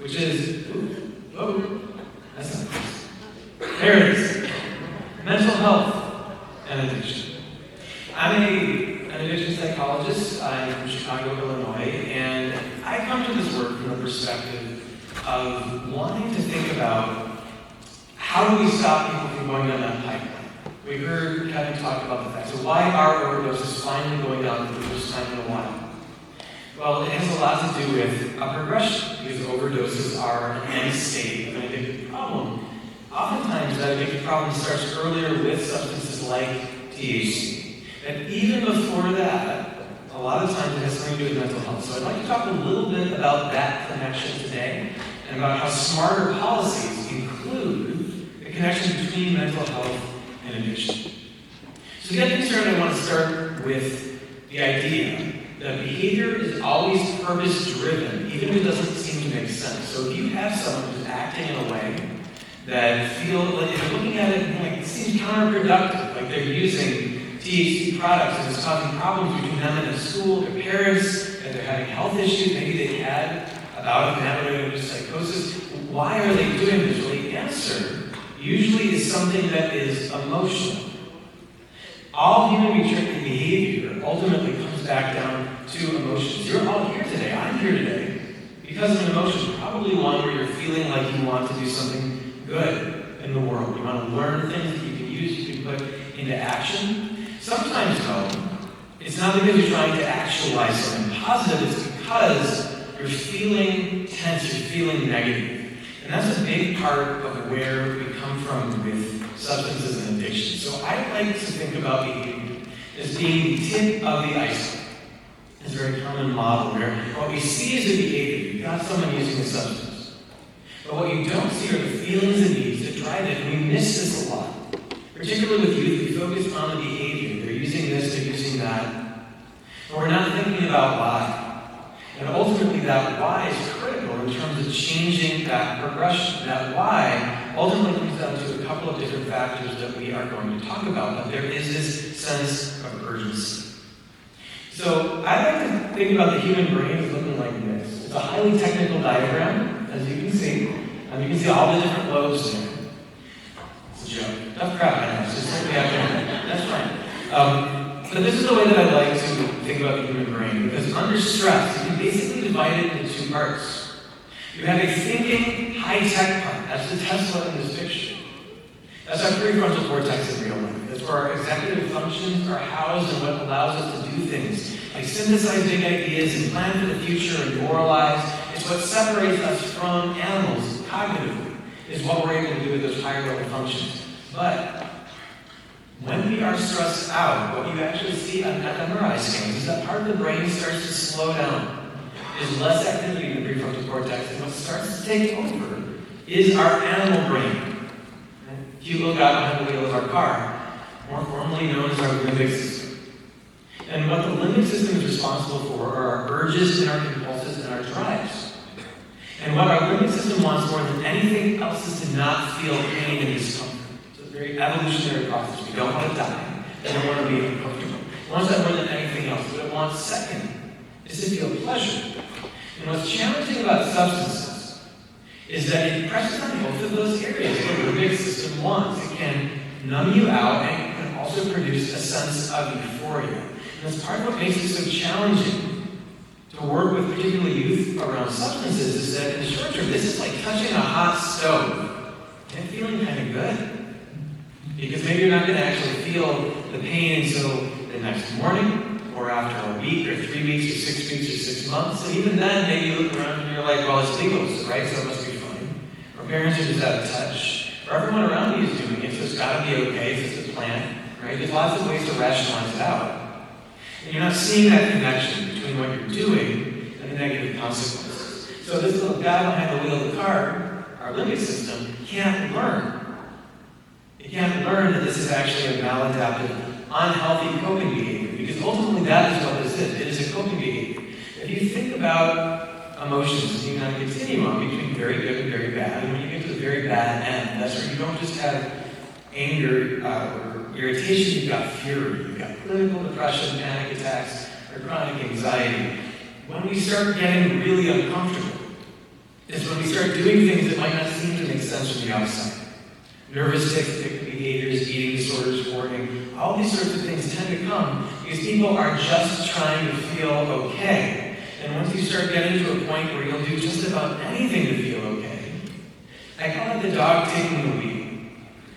which is, that's not nice. There it is. Mental health and addiction. I'm an addiction psychologist. I'm from Chicago, Illinois, and I come to this work from the perspective of wanting to think about how do we stop people from going down that pipeline. We heard Kevin talk about the fact. So why are overdoses finally going down for the first time in a while? Well, it has a lot to do with a progression, because overdoses are an end state of an addictive problem. Oftentimes, that addictive problem starts earlier with substances like THC. And even before that, a lot of times it has something to do with mental health. So I'd like to talk a little bit about that connection today, and about how smarter policies include the connection between mental health and addiction. So to get things started, I want to start with the idea that behavior is always purpose-driven, even if it doesn't seem to make sense. So if you have someone who's acting in a way that feels like, if you're looking at it, like it seems counterproductive, like they're using THC products and it's causing problems between them and the school, their parents, that they're having health issues, maybe they had a bout of cannabinoid psychosis. Why are they doing this? Well, the answer usually is something that is emotional. All human behavior ultimately comes back down to emotions. You're all here today. I'm here today because of an emotion, probably one where you're feeling like you want to do something good in the world. You want to learn things that you can use, you can put into action. Sometimes, though, it's not because you're trying to actualize something positive, it's because you're feeling tense, you're feeling negative. And that's a big part of where we come from with substances and addiction. So I like to think about behavior as being the tip of the iceberg. It's a very common model where what we see is the behavior. You've got someone using a substance. But what you don't see are the feelings and needs that drive it. And we miss this a lot. Particularly with youth, we focus on the behavior. They're using this, they're using that. But we're not thinking about why. And ultimately, that why is critical in terms of changing that progression. That why ultimately comes down to a couple of different factors that we are going to talk about. But there is this sense of urgency. So I like to think about the human brain as looking like this. It's a highly technical diagram, as you can see. You can see all the different lobes there. It's a joke. Enough crap, I know. It's just like we have to. That's fine. But this is the way that I like to think about the human brain, because under stress, you can basically divide it into two parts. You have a thinking, high-tech part. That's the Tesla in this picture. That's our prefrontal cortex in real life. That's where our executive functions are housed and what allows us to do things, like synthesize big ideas and plan for the future and moralize. It's what separates us from animals cognitively, is what we're able to do with those higher-level functions. But when we are stressed out, what you actually see on fMRI scans is that part of the brain starts to slow down. There's less activity in the prefrontal cortex, and what starts to take over is our animal brain. If you look out behind the wheel of our car, more formally known as our limbic system. And what the limbic system is responsible for are our urges and our impulses and our drives. And what our limbic system wants more than anything else is to not feel pain and discomfort. Very evolutionary process. We don't want to die. We don't want to be uncomfortable. It wants that more than anything else. What it wants second is to feel pleasure. And what's challenging about substances is that it presses on both of those areas. What the limbic system wants. It can numb you out and it can also produce a sense of euphoria. And that's part of what makes it so challenging to work with particularly youth around substances is that in the short term, this is like touching a hot stove and feeling kind of good. Because maybe you're not going to actually feel the pain until the next morning, or after a week, or 3 weeks, or 6 weeks, or 6 months. And even then, maybe you look around and you're like, well, it's legal, right? So it must be fine. Or parents are just out of touch. Or everyone around you is doing it, so it's got to be okay if it's a plan, right? There's lots of ways to rationalize it out. And you're not seeing that connection between what you're doing and the negative consequences. So this little guy behind the wheel of the car, our limbic system, can't learn. It can't learn that this is actually a maladaptive, unhealthy coping behavior, because ultimately that is what this is. It is a coping behavior. If you think about emotions, you can continue on between very good and very bad, and when you get to the very bad end, that's where you don't just have anger or irritation, you've got fury, you've got clinical depression, panic attacks, or chronic anxiety. When we start getting really uncomfortable, is when we start doing things that might not seem to make sense from the outside. Nervous tics, behaviors, eating disorders, hoarding, all these sorts of things tend to come because people are just trying to feel okay. And once you start getting to a point where you'll do just about anything to feel okay, I call it the dog taking the wheel.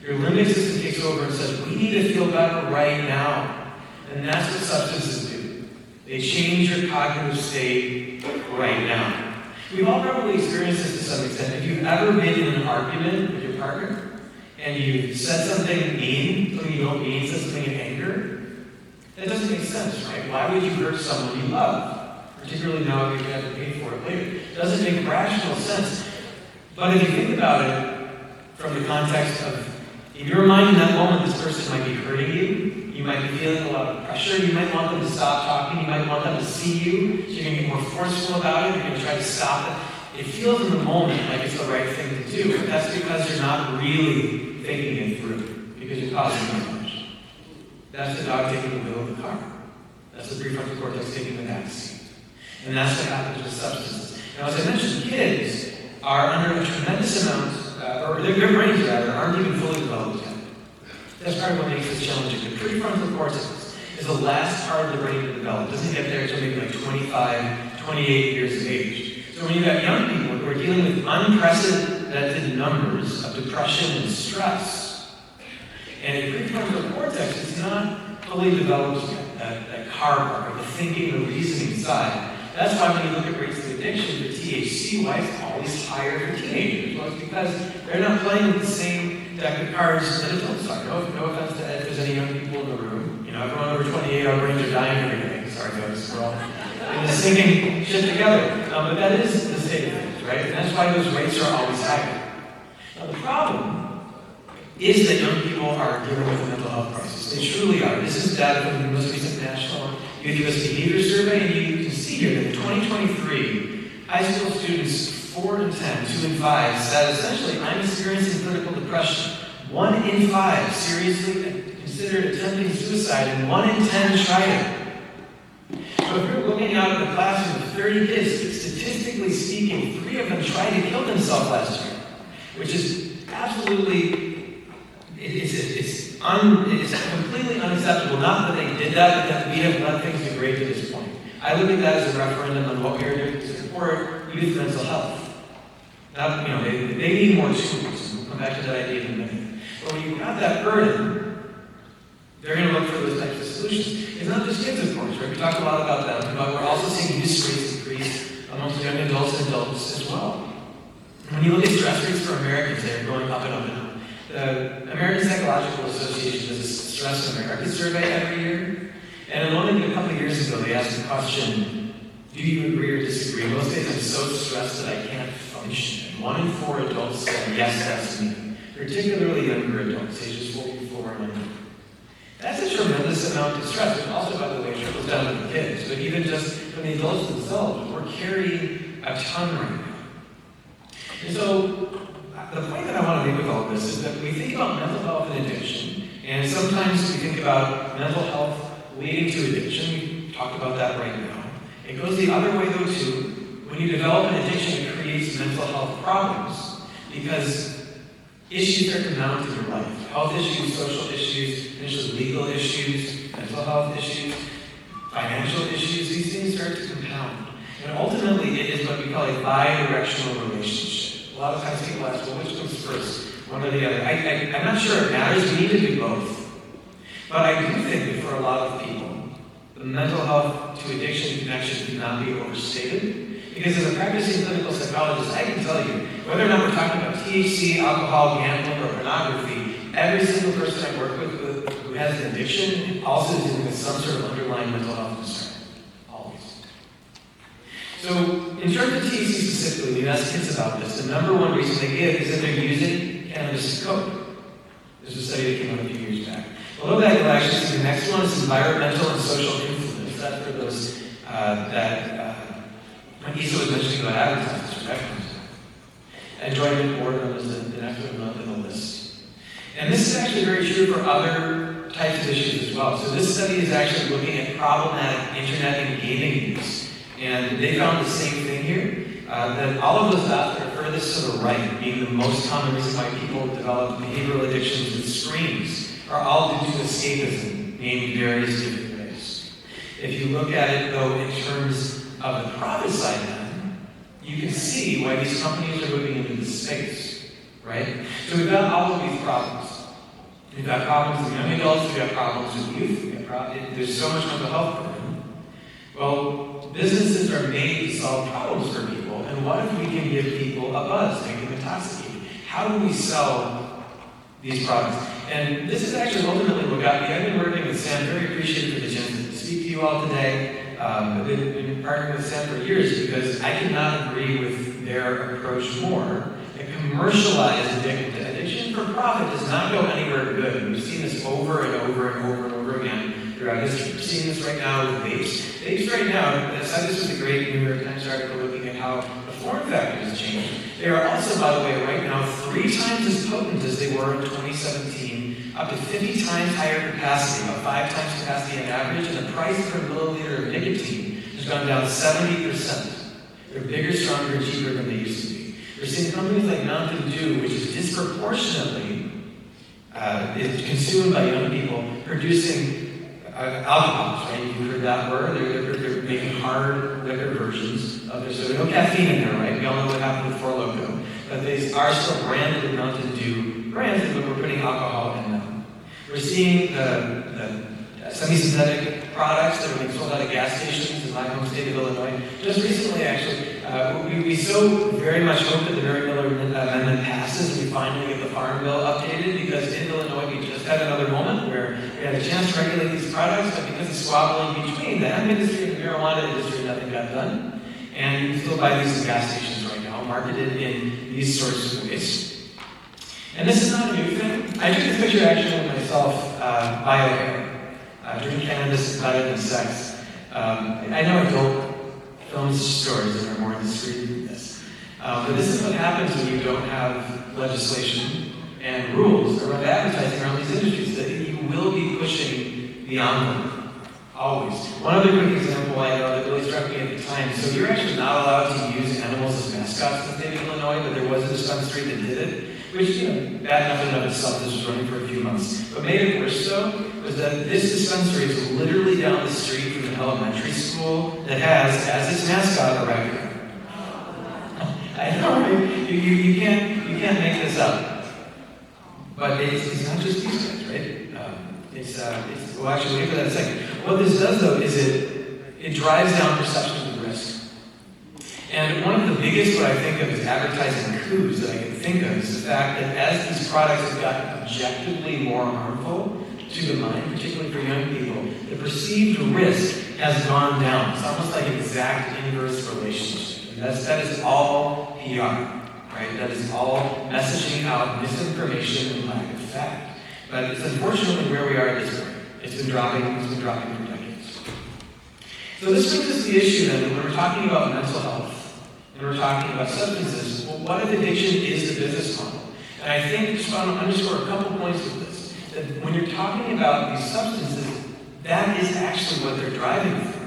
Your limbic system takes over and says, we need to feel better right now. And that's what substances do. They change your cognitive state right now. We've all probably experienced this to some extent. If you've ever been in an argument with your partner, and you said something mean, something you don't mean, said something in anger, that doesn't make sense, right? Why would you hurt someone you love? Particularly now if you have to pay for it later. It doesn't make rational sense. But if you think about it from the context of, in your mind in that moment, this person might be hurting you. You might be feeling a lot of pressure. You might want them to stop talking. You might want them to see you. So you're going to be more forceful about it. You're going to try to stop it. It feels in the moment like it's the right thing to do. But that's because you're not really thinking it through, because you're causing damage. That's the dog taking the wheel of the car. That's the prefrontal cortex taking the back seat. And that's what happens with substances. Now, as I mentioned, kids are under a tremendous amount, or their brains rather, aren't even fully developed yet. That's part of what makes this challenging. The prefrontal cortex is the last part of the brain to develop. It doesn't get there until maybe like 25, 28 years of age. So when you've got young people who are dealing with unprecedented numbers of depression and stress, and the prefrontal cortex is not fully developed yet, that car part, the thinking, the reasoning side. That's why when you look at rates of addiction for THC, why it's always higher for teenagers? Well, it's because they're not playing with the same deck of cards that adults are. No offense to if there's any young people in the room. You know, everyone over 28, our brains are dying every day. Sorry, folks, we're all in this thinking shit together. But that is the state of things, right? And that's why those rates are always higher. Now, the problem is that young people are dealing with a mental health crisis. They truly are. This is data from the most recent National Youth US Behavior Survey, and you can see here that in 2023, high school students 4 in 10, 2 in 5 said essentially, I'm experiencing clinical depression. 1 in 5 seriously considered attempting suicide, and 1 in 10 tried it. So if you're looking out at a classroom of 30 kids, statistically speaking, 3 of them tried to kill themselves last year, which is absolutely, it's completely unacceptable. Not that they did that, but that we have let things degrade to this point. I look at that as a referendum on what we are doing to support youth mental health. Now, they need more tools. We'll come back to that idea in a minute. But when you have that burden, they're going to look for those types of solutions. It's not just kids, of course, right? We talked a lot about them, but we're also seeing use rates increase amongst young adults and adults as well. When you look at stress rates for Americans, they're going up and up and up. The American Psychological Association does a Stress in America survey every year. And only a couple of years ago, they asked the question, do you agree or disagree? Most days I'm so stressed that I can't function. And 1 in 4 adults said, yes, that's me. Particularly younger adults, ages 44 and under. That's a tremendous amount of stress, which also, by the way, trickles down to the kids. But even just from the adults themselves, we're carrying a ton right now. And so, the point that I want to make with all this is that we think about mental health and addiction, and sometimes we think about mental health leading to addiction. We talked about that right now. It goes the other way, though, too. When you develop an addiction, it creates mental health problems because issues start to mount in your life. Health issues, social issues, initially legal issues, mental health issues, financial issues. These things start to compound. And ultimately, it is what we call a bi-directional relationship. A lot of times people ask, well, which comes first, one or the other? I'm not sure it matters. We need to do both. But I do think that for a lot of people, the mental health to addiction connection cannot be overstated. Because as a practicing clinical psychologist, I can tell you, whether or not we're talking about THC, alcohol, gambling, or pornography, every single person I work with who has an addiction also is dealing with some sort of underlying mental health concern. Always. So, in terms of THC specifically, when you ask kids about this, the number one reason they give is that they're using cannabis as coke. There's a study that came out a few years back. A little bit, you'll actually see the next one is environmental and social influence. That's for those when Isa was mentioning about advertisers, right? Enjoyment, boredom is the next one in the list. And this is actually very true for other types of issues as well. So this study is actually looking at problematic internet and gaming use. And they found the same thing here. that all of those dots that are furthest to the right, being the most common reason why people develop behavioral addictions with screens, are all due to escapism, named various different ways. If you look at it, though, in terms of the profit side, then, you can see why these companies are moving into this space, right? So we've got all of these problems. We've got problems with young adults, we've got problems with youth, there's so much mental health problem. Well, businesses are made to solve problems for people, and what if we can give people a buzz, make them intoxicated? How do we sell these products? And this is actually ultimately what got me. I've been working with Sam, very appreciative for the chance to speak to you all today. I've been partnering with Sam for years because I cannot agree with their approach more. A commercialized addiction for profit does not go anywhere good. We've seen this over and over and over and over again throughout history. We're seeing this right now with vapes. Vapes right now, I saw this was a great New York Times article looking at how the form factor has changed. They are also, by the way, right now 3 times as potent as they were in 2017, up to 50 times higher capacity, about 5 times capacity on average, and the price per milliliter of nicotine has gone down 70%. They're bigger, stronger, and cheaper than they used to be. We're seeing companies like Mountain Dew, which is disproportionately consumed by young people, producing alcohols, right? You've heard that word. They're making hard liquor versions of this. So there's no caffeine in there, right? We all know what happened with Four Loko. But they are still branded with Mountain Dew brands, but we're putting alcohol in them. We're seeing the semi-synthetic products that are being sold out of gas stations in my home state of Illinois. Just recently, actually, we so very much hope that the Mary Miller Amendment passes and we finally get the Farm Bill updated, because in Illinois we just had another moment where we had a chance to regulate these products, but because of squabbling between the hemp industry and the marijuana industry, nothing got done. And you can still buy these in gas stations right now, marketed in these sorts of ways. And this is not a new thing. I took this picture actually of myself, bio-hair. Drink cannabis is better than sex. I know adult film stories that are more discreet than this. But this is what happens when you don't have legislation and rules around advertising around these industries, that you will be pushing the envelope. Always. One other quick example I know that really struck me at the time. So you're actually not allowed to use animals as mascots in the state of Illinois, but there was a dispensary that did it, which, bad enough in and of itself. This was running for a few months. But made it worse, though, was that this dispensary is literally down the street from an elementary school that has, as its mascot, a raccoon. I know, right? You can't make this up. But it's not just these guys, right? Well, actually, wait for that a second. What this does, though, is it drives down perceptions of risk. And one of the biggest, what I think of as advertising coups that I can think of, is the fact that as these products have gotten objectively more harmful to the mind, particularly for young people, the perceived risk has gone down. It's almost like an exact inverse relationship. And that is all PR, right? That is all messaging out misinformation and lack of fact. But it's unfortunately where we are at this point. It's been dropping for decades. So this brings us to the issue then, when we're talking about mental health, and we're talking about substances, well, what if addiction is the business model? And I think, just want to underscore a couple points with this, that when you're talking about these substances, that is actually what they're driving for,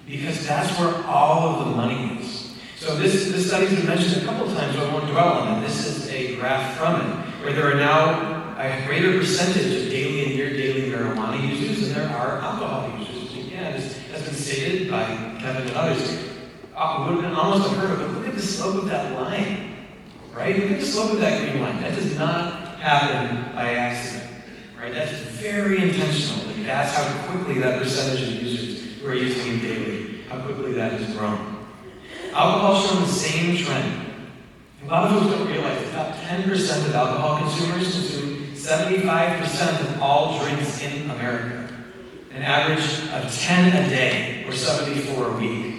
because that's where all of the money is. So this study's been mentioned a couple of times, so I won't dwell on it. This is a graph from it, where there are now a greater percentage of daily and near-daily marijuana users than there are alcohol users. Which again, has been stated by Kevin and others. Would have been almost unheard of, but look at the slope of that line, right? Look at the slope of that green line. That does not happen by accident, right? That's very intentional. Like, that's how quickly that percentage of users who are using it daily, how quickly that has grown. Alcohol's shown the same trend. A lot of folks don't realize the top 10% of alcohol consumers consume 75% of all drinks in America. An average of 10 a day, or 74 a week.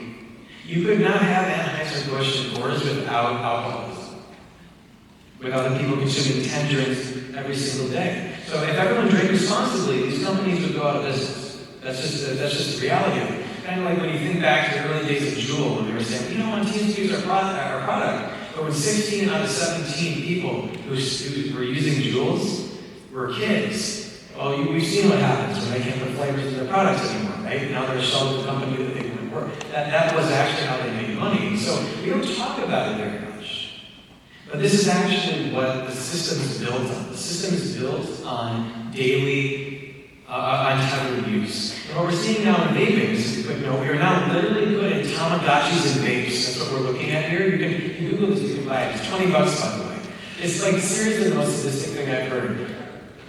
You could not have Anheuser-Busch and Coors without alcoholism. Without the people consuming 10 drinks every single day. So if everyone drank responsibly, these companies would go out of business. That's just the reality of it. Kind of like when you think back to the early days of Juul, when they were saying, we don't want teens to use our product. But when 16 out of 17 people who were using Juuls were kids, well, we've seen what happens when they can't put flavors in their products anymore, right? Now they're a sheltered company that they wouldn't work. That was actually how they made money. So we don't talk about it very much. But this is actually what the system is built on. The system is built on daily, untethered use. And what we're seeing now in vaping, just a quick note, we are now literally putting Tamagotchis in vapes. That's what we're looking at here. You can Google this, you can buy it. It's $20, by the way. It's like seriously the most sadistic thing I've heard.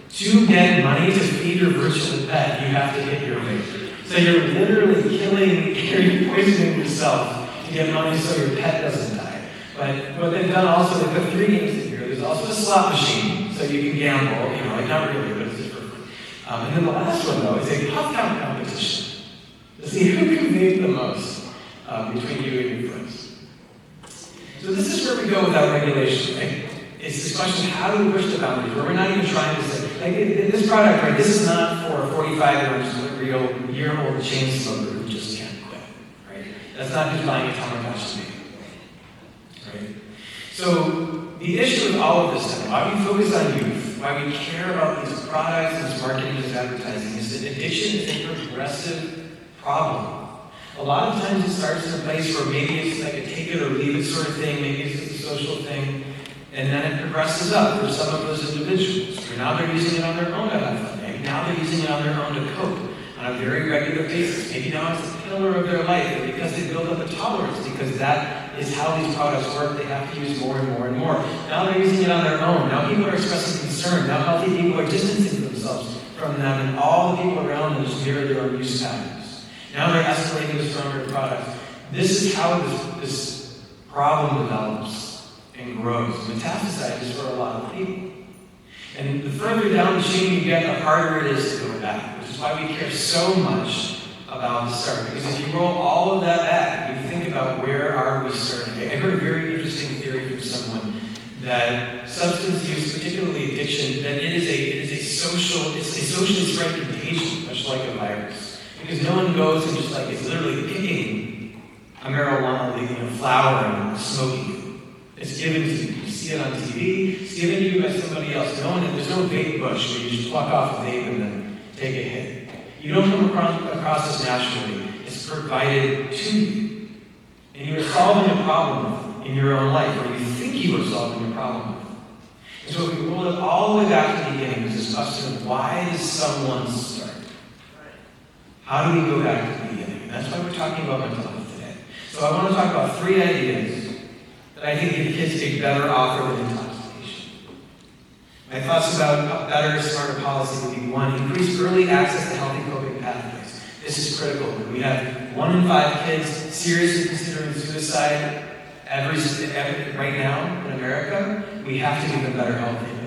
To get money to feed your virtual pet, you have to hit your vape. So you're literally you're poisoning yourself to get money so your pet doesn't die. But what they've done also, they put 3 games in here. There's also a slot machine, so you can gamble, like not really, but it's just for fun. And then the last one, though, is a puff count competition to see who can vape the most between you and your friends. So this is where we go without regulation, right? It's this question of how do we push the boundaries, where we're not even trying to say, like this product, right, this is not for a 45-year-old chain smoker who just can't quit, right? That's not who's buying a Tamagotchi, right? So the issue with all of this, then, why we focus on youth, why we care about these products and this marketing and this advertising, is that addiction is a progressive problem. A lot of times it starts in a place where maybe it's like a take it or leave it sort of thing, maybe it's just a social thing. And then it progresses up for some of those individuals. Where now they're using it on their own to have fun. Maybe now they're using it on their own to cope on a very regular basis. Maybe now it's a pillar of their life, but because they build up a tolerance, because that is how these products work, they have to use more and more and more. Now they're using it on their own. Now people are expressing concern. Now healthy people are distancing themselves from them, and all the people around them just mirror their own use patterns. Now they're escalating to stronger products. This is how this problem develops and grows, metastasizes for a lot of people. And the further down the chain you get, the harder it is to go back, which is why we care so much about the start. Because if you roll all of that back, you think about where are we starting. I heard a very interesting theory from someone that substance use, particularly addiction, that it is a socially spread contagion, much like a virus. Because no one goes and just is literally picking a marijuana leaf, flower and smoking it. It's given to you. You see it on TV. It's given to you by somebody else. There's no vape bush where you just pluck off a vape and then take a hit. You don't come across this naturally. It's provided to you. And you are solving a problem in your own life, or you think you are solving a problem. And so if we roll it all the way back to the beginning, there's this question of why does someone start? How do we go back to the beginning? And that's why we're talking about mental health today. So I want to talk about 3 ideas that I think give kids a better offer than intoxication. My thoughts about a better, smarter policy would be 1, increase early access to healthy coping pathways. This is critical. We have 1 in 5 kids seriously considering suicide right now in America. We have to give them better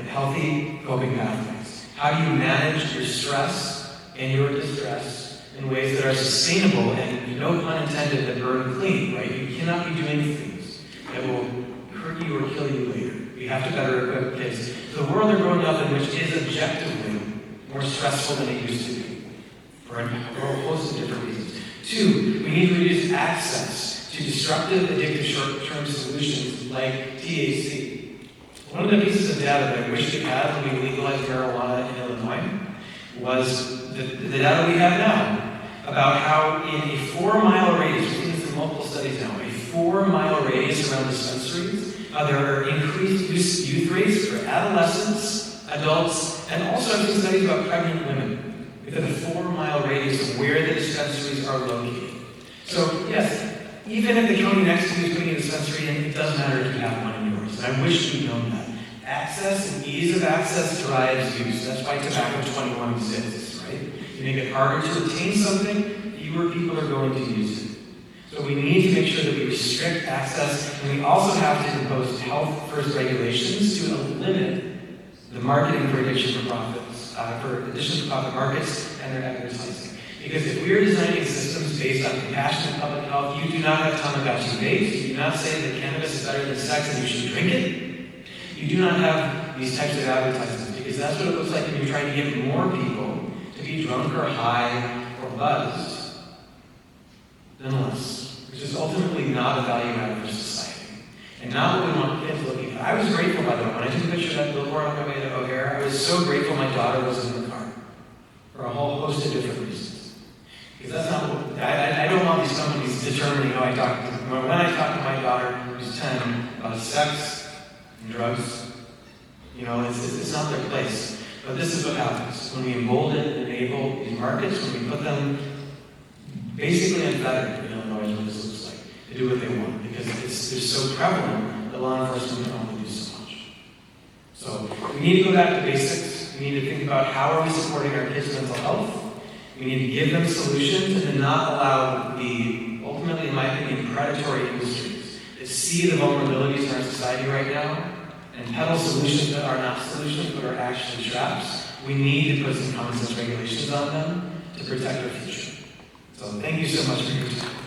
healthy coping pathways. How do you manage your stress and your distress in ways that are sustainable and, no pun intended, that burn clean, right? You cannot be doing things that will hurt you or kill you later. We have to better equip kids. The world they're growing up in, which is objectively more stressful than it used to be, for a whole host of different reasons. 2, we need to reduce access to disruptive, addictive short-term solutions like THC. One of the pieces of data that I wish we had when we legalized marijuana in Illinois was the data we have now about how in a 4-mile radius, we've seen this in multiple studies now, a 4-mile radius around dispensaries, there are increased youth rates for adolescents, adults, and also I've seen studies about pregnant women within a 4-mile radius of where the dispensaries are located. So yes, even if the county next to you is putting a dispensary in, it doesn't matter if you have one in yours. And I wish we'd known that. Access and ease of access drives use. That's why Tobacco 21 exists, right? You make it harder to obtain something, fewer people are going to use it. So we need to make sure that we restrict access, and we also have to impose health-first regulations to limit the marketing for addiction for profits, for addiction for profit markets and their advertising. Because if we are designing systems based on compassionate public health, you do not have Tamagotchi vapes, you do not say that cannabis is better than sex and you should drink it. You do not have these types of advertisements, because that's what it looks like when you're trying to get more people to be drunk or high or buzzed than less, which is ultimately not a value add for society, and not what we want kids looking at. I was grateful, by the way, when I took a picture of that billboard on my way to O'Hare, I was so grateful my daughter was in the car for a whole host of different reasons. Because that's not what, I don't want these companies determining when I talk to my daughter, who's 10, about sex and drugs. It's not their place. But this is what happens. When we embolden and enable these markets, when we put them basically unfettered in Illinois, is what this looks like, to do what they want. Because they're so prevalent that law enforcement can only do so much. So we need to go back to basics. We need to think about how are we supporting our kids' mental health. We need to give them solutions and not allow the, ultimately, in my opinion, predatory industries that see the vulnerabilities in our society right now and peddle solutions that are not solutions but are actually traps. We need to put some common sense regulations on them to protect our future. So thank you so much for your time.